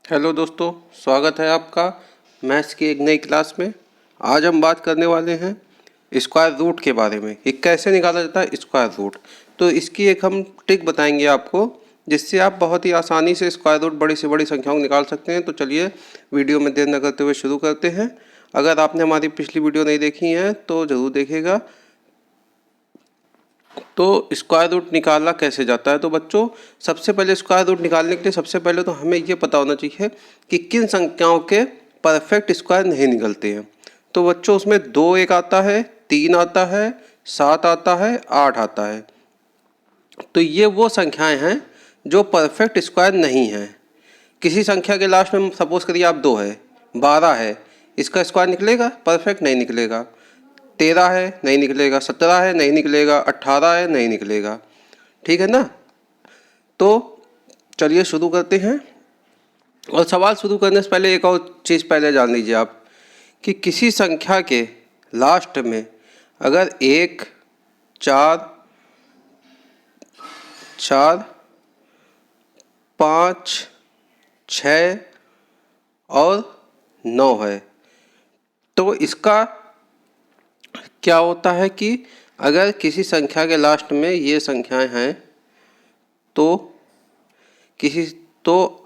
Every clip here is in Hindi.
हेलो दोस्तों, स्वागत है आपका मैथ्स की एक नई क्लास में। आज हम बात करने वाले हैं स्क्वायर रूट के बारे में कि कैसे निकाला जाता है स्क्वायर रूट। तो इसकी एक हम ट्रिक बताएंगे आपको, जिससे आप बहुत ही आसानी से स्क्वायर रूट बड़ी से बड़ी संख्याओं को निकाल सकते हैं। तो चलिए वीडियो में देर न करते हुए शुरू करते हैं। अगर आपने हमारी पिछली वीडियो नहीं देखी है तो ज़रूर देखिएगा। तो स्क्वायर रूट निकाला कैसे जाता है। तो बच्चों, सबसे पहले स्क्वायर रूट निकालने के लिए सबसे पहले तो हमें ये पता होना चाहिए कि किन संख्याओं के परफेक्ट स्क्वायर नहीं निकलते हैं। तो बच्चों, उसमें 2 एक आता है, 3 आता है, 7 आता है, 8 आता है। तो ये वो संख्याएं हैं जो परफेक्ट स्क्वायर नहीं हैं। किसी संख्या के लास्ट में सपोज करिए आप 2 है, 12 है, इसका स्क्वायर निकलेगा? परफेक्ट नहीं निकलेगा। 13 है, नहीं निकलेगा। 17 है, नहीं निकलेगा। 18 है, नहीं निकलेगा। ठीक है ना। तो चलिए शुरू करते हैं। और सवाल शुरू करने से पहले एक और चीज़ पहले जान लीजिए आप कि किसी संख्या के लास्ट में अगर 1, 4, 5, 6 और 9 है, तो इसका क्या होता है कि अगर किसी संख्या के लास्ट में ये संख्याएं हैं तो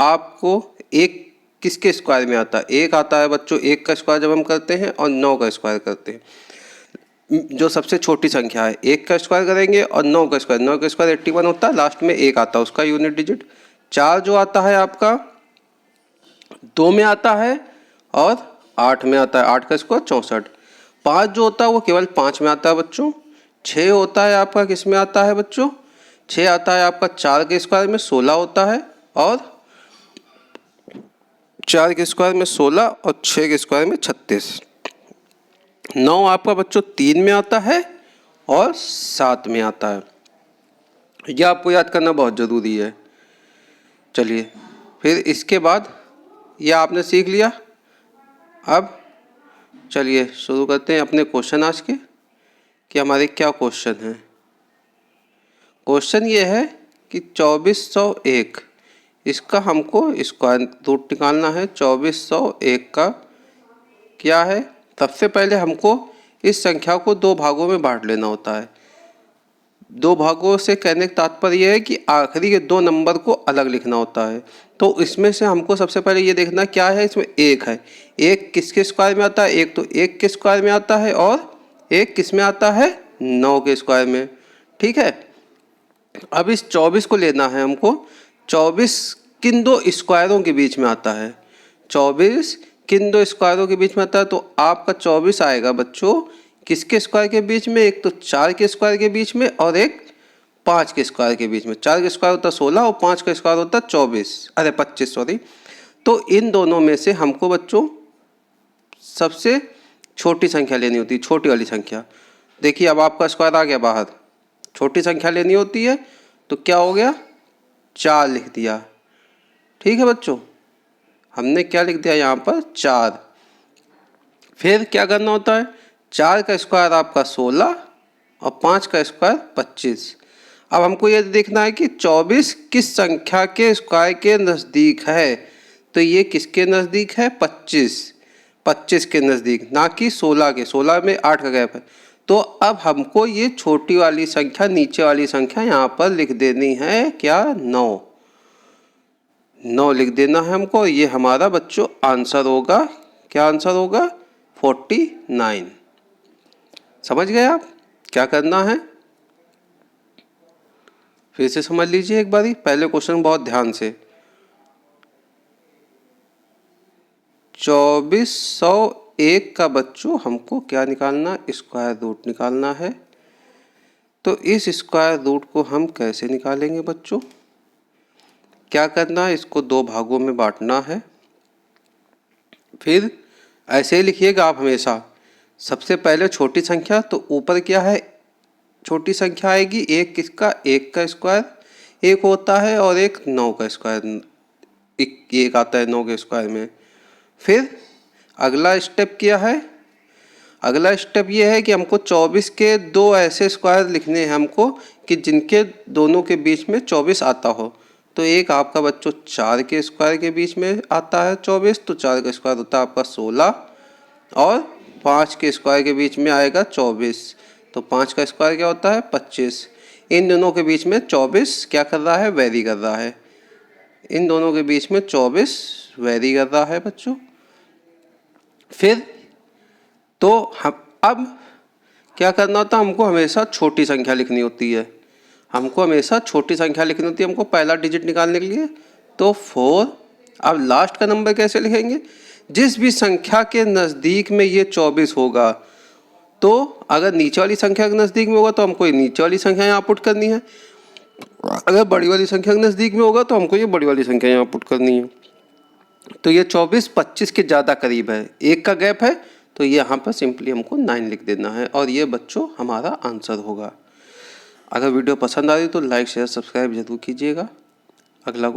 आपको एक किसके स्क्वायर में आता है? एक आता है बच्चों। एक का स्क्वायर जब हम करते हैं और 9 का स्क्वायर करते हैं, जो सबसे छोटी संख्या है, एक का स्क्वायर करेंगे और 9 का स्क्वायर, 9 का स्क्वायर 81 होता है, लास्ट में एक आता है उसका यूनिट डिजिट। 4 जो आता है आपका 2 में आता है और 8 में आता है, 8 का स्क्वायर 64। 5 जो होता है वो केवल 5 में आता है बच्चों। 6 होता है आपका किस में आता है बच्चों? 6 आता है आपका 4 के स्क्वायर में 16 होता है, और 4 के स्क्वायर में 16 और 6 के स्क्वायर में 36। 9 आपका बच्चों 3 में आता है और 7 में आता है। यह आपको याद करना बहुत ज़रूरी है। चलिए फिर इसके बाद यह आपने सीख लिया। अब चलिए शुरू करते हैं अपने क्वेश्चन आज के कि हमारे क्या क्वेश्चन हैं। क्वेश्चन ये है कि 2401, इसका हमको स्क्वायर रूट निकालना है। 2401 का क्या है? सबसे पहले हमको इस संख्या को 2 भागों में बांट लेना होता है। 2 भागों से कहने का तात्पर्य यह है कि आखिरी के 2 नंबर को अलग लिखना होता है। तो इसमें से हमको सबसे पहले ये देखना क्या है। इसमें 1 है, 1 किसके स्क्वायर में आता है? एक तो 1 के स्क्वायर में आता है और एक किस में आता है? 9 के स्क्वायर में। ठीक है। अब इस 24 को लेना है हमको। 24 किन 2 स्क्वायरों के बीच में आता है? 24 किन 2 स्क्वायरों के बीच में आता है? तो आपका 24 आएगा बच्चों किसके स्क्वायर के बीच में? एक तो 4 के स्क्वायर के बीच में और एक 5 के स्क्वायर के बीच में। 4 का स्क्वायर होता है 16 और 5 का स्क्वायर होता है 25 सॉरी। तो इन दोनों में से हमको बच्चों सबसे छोटी संख्या लेनी होती है, छोटी वाली संख्या। देखिए अब आपका स्क्वायर आ गया बाहर, छोटी संख्या लेनी होती है तो क्या हो गया? 4 लिख दिया। ठीक है बच्चों, हमने क्या लिख दिया यहाँ पर? 4। फिर क्या करना होता है? 4 का स्क्वायर आपका 16 और 5 का स्क्वायर 25। अब हमको ये देखना है कि 24 किस संख्या के स्क्वायर के नज़दीक है। तो ये किसके नज़दीक है? 25 के नज़दीक, ना कि 16 के। 16 में 8 का गैप है। तो अब हमको ये छोटी वाली संख्या, नीचे वाली संख्या यहाँ पर लिख देनी है। क्या? 9 लिख देना है हमको। ये हमारा बच्चों आंसर होगा। क्या आंसर होगा? 49। समझ गए आप क्या करना है? फिर से समझ लीजिए एक बारी पहले क्वेश्चन बहुत ध्यान से। 2401 का बच्चों हमको क्या निकालना? स्क्वायर रूट निकालना है। तो इस स्क्वायर रूट को हम कैसे निकालेंगे बच्चों? क्या करना है? इसको 2 भागों में बांटना है। फिर ऐसे ही लिखिएगा आप हमेशा। सबसे पहले छोटी संख्या, तो ऊपर क्या है? छोटी संख्या आएगी। एक किसका? 1 का स्क्वायर एक होता है और एक 9 का स्क्वायर एक आता है 9 के स्क्वायर में। फिर अगला स्टेप क्या है? अगला स्टेप ये है कि हमको 24 के 2 ऐसे स्क्वायर लिखने हैं हमको कि जिनके दोनों के बीच में 24 आता हो। तो एक आपका बच्चों 4 के स्क्वायर के बीच में आता है 24, तो 4 का स्क्वायर होता है आपका 16, और 5 के स्क्वायर के बीच में आएगा 24, तो 5 का स्क्वायर क्या होता है 25। इन दोनों के बीच में 24 क्या कर रहा है, वेरी कर रहा है। इन दोनों के बीच में 24 वेरी कर रहा है बच्चों। फिर तो हम अब क्या करना होता है, हमको हमेशा छोटी संख्या लिखनी होती है। हमको हमेशा छोटी संख्या लिखनी होती है हमको पहला डिजिट निकालने के लिए, तो 4। अब लास्ट का नंबर कैसे लिखेंगे, जिस भी संख्या के नज़दीक में ये 24 होगा, तो अगर नीचे वाली संख्या के नज़दीक में होगा तो हमको ये नीचे वाली संख्या यहाँ पुट करनी है, अगर बड़ी वाली संख्या के नज़दीक में होगा तो हमको ये बड़ी वाली संख्या यहाँ पुट करनी है। तो ये 24 25 के ज़्यादा करीब है, एक का गैप है, तो ये यहाँ पर सिंपली हमको 9 लिख देना है, और ये बच्चों हमारा आंसर होगा। अगर वीडियो पसंद आ रही तो लाइक शेयर सब्सक्राइब जरूर कीजिएगा। अगला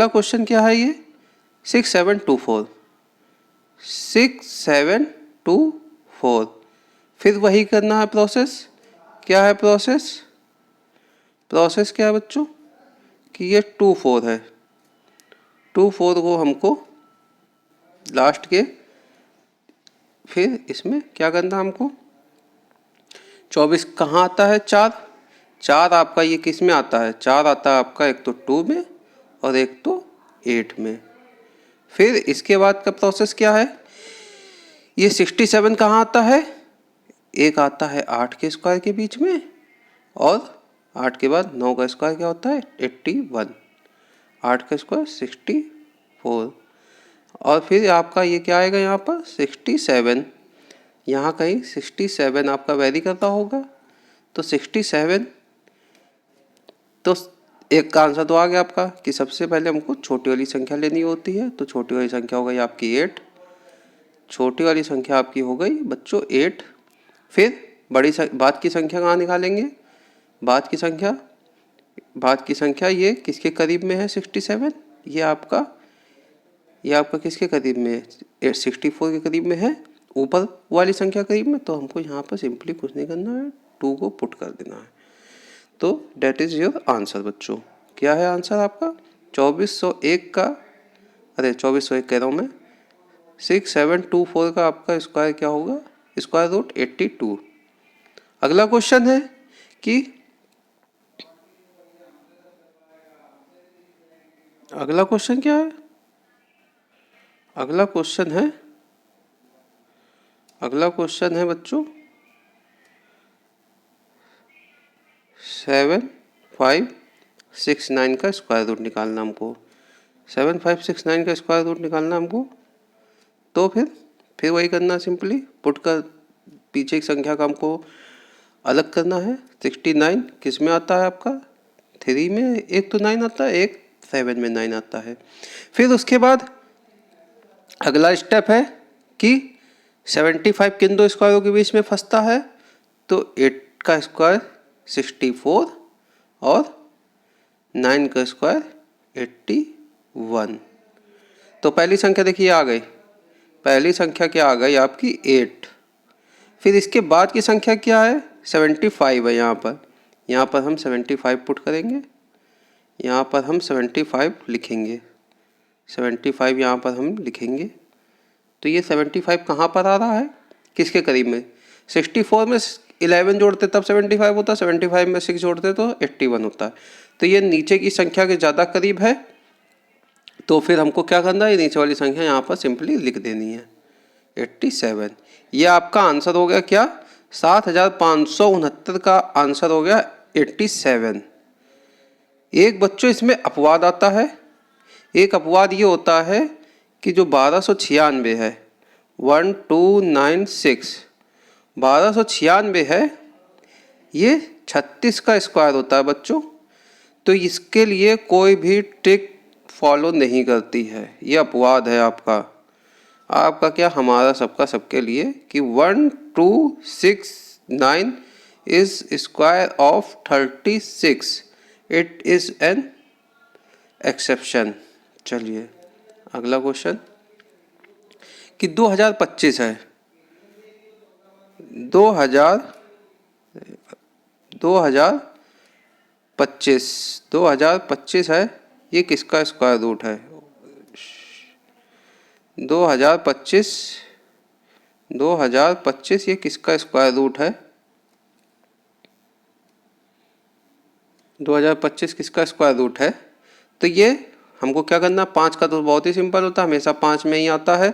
क्वेश्चन क्या है, ये 6724 6724। फिर वही करना है प्रोसेस। क्या है प्रोसेस क्या है बच्चों, कि ये 24 है, 24 को हमको लास्ट के फिर इसमें क्या करना हमको, 24 कहाँ आता है, 4 आपका ये किस में आता है, 4 आता है आपका एक तो 2 में और एक तो 8 में। फिर इसके बाद का प्रोसेस क्या है, ये 67 कहाँ आता है, एक आता है 8 के स्क्वायर के बीच में, और 8 के बाद 9 का स्क्वायर क्या होता है 81, 8 का स्क्वायर 64, और फिर आपका ये क्या आएगा यहाँ पर 67, यहाँ कहीं 67 आपका वेरी करता होगा, तो 67, तो एक का आंसर तो आ गया आपका कि सबसे पहले हमको छोटी वाली संख्या लेनी होती है, तो छोटी वाली संख्या हो गई आपकी 8, छोटी वाली संख्या आपकी हो गई बच्चों 8। फिर बाद की संख्या कहाँ निकालेंगे, बाद की संख्या ये किसके करीब में है 67, ये आपका किसके करीब में है 64 के करीब में है, ऊपर वाली संख्या करीब में, तो हमको यहाँ पर सिंपली कुछ नहीं करना है, 2 को पुट कर देना है। तो डेट इज़ योर आंसर बच्चों। क्या है आंसर आपका 2401 का, 2401 कह रहा हूँ मैं, 6724 का आपका स्क्वायर क्या होगा, स्क्वायर रूट 82। अगला क्वेश्चन है कि अगला क्वेश्चन क्या है, अगला क्वेश्चन है बच्चों 7569 का स्क्वायर रूट निकालना हमको, 7569 का स्क्वायर रूट निकालना हमको। तो फिर वही करना, सिंपली पुट कर पीछे की संख्या का हमको अलग करना है। 69 किस में आता है आपका 3 में, एक तो 9 आता है, एक 7 में 9 आता है। फिर उसके बाद अगला स्टेप है कि 75 किन दो स्क्वायरों के बीच में फंसता है, तो 8 का स्क्वायर 64 और 9 का स्क्वायर 81। तो पहली संख्या देखिए आ गई, पहली संख्या क्या आ गई आपकी 8। फिर इसके बाद की संख्या क्या है 75 है, यहाँ पर हम 75 पुट करेंगे, यहाँ पर हम 75 लिखेंगे, 75 यहाँ पर हम लिखेंगे। तो ये 75 कहाँ पर आ रहा है, किसके करीब में, 64 में 11 जोड़ते तब 75 होता, 75 में 6 जोड़ते तो 81 होता है। तो ये नीचे की संख्या के ज़्यादा करीब है, तो फिर हमको क्या करना है, ये नीचे वाली संख्या यहाँ पर सिंपली लिख देनी है 87। ये आपका आंसर हो गया क्या 7569 का आंसर हो गया 87। एक बच्चों इसमें अपवाद आता है, एक अपवाद ये होता है कि जो 1296 है 1296 1296 है, ये 36 का स्क्वायर होता है बच्चों। तो इसके लिए कोई भी ट्रिक फॉलो नहीं करती है, ये अपवाद है आपका क्या हमारा सबका सबके लिए कि 1269 is square of 36, it is an exception. चलिए अगला क्वेश्चन कि 2025 है, 2025 25, 2025 है, ये किसका स्क्वायर रूट है? 2025 ये किसका स्क्वायर रूट है? 2025 किसका स्क्वायर रूट है? तो ये हमको क्या करना, 5 का तो बहुत ही सिंपल होता है, हमेशा 5 में ही आता है।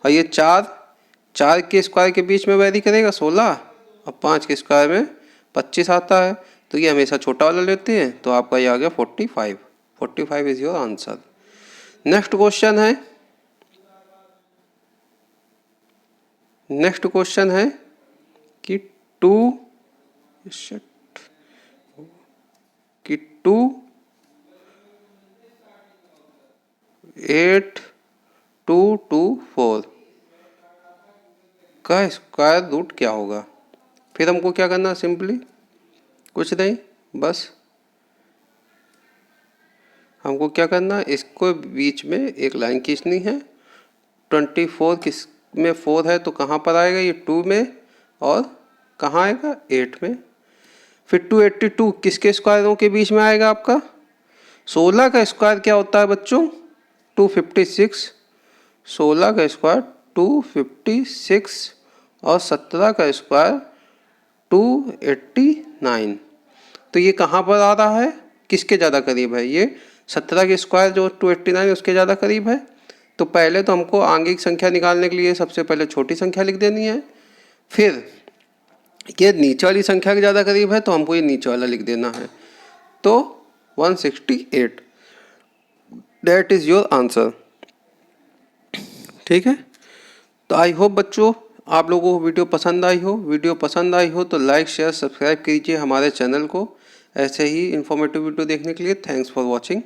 और ये 4 के स्क्वायर के बीच में वेरी करेगा 16, और 5 के स्क्वायर में 25 आता है, तो ये हमेशा छोटा वाला लेते हैं, तो आपका ये आ गया 45। 45 is your answer. Next question है कि 28224 का स्क्वायर रूट क्या होगा? फिर हमको क्या करना, सिंपली कुछ नहीं, बस हमको क्या करना, इसको बीच में एक लाइन खींचनी है। 24 किस में 4 है तो कहाँ पर आएगा, ये 2 में, और कहाँ आएगा 8 में। फिर 282 किसके स्क्वायरों के बीच में आएगा आपका? 16 का स्क्वायर क्या होता है बच्चों? 256। 16 का स्क्वायर 256 और 17 का स्क्वायर 289। तो ये कहाँ पर आ रहा है, किसके ज़्यादा करीब है? ये 17 के स्क्वायर जो 289 उसके ज़्यादा करीब है। तो पहले तो हमको आगे की संख्या निकालने के लिए सबसे पहले छोटी संख्या लिख देनी है, फिर ये नीचे वाली संख्या के ज़्यादा करीब है तो हमको ये नीचे वाला लिख देना है। तो 168, दैट इज़ योर आंसर। ठीक है, तो आई होप बच्चों आप लोगों को वीडियो पसंद आई हो तो लाइक शेयर सब्सक्राइब कीजिए हमारे चैनल को। ऐसे ही इन्फॉर्मेटिव वीडियो देखने के लिए थैंक्स फॉर वॉचिंग।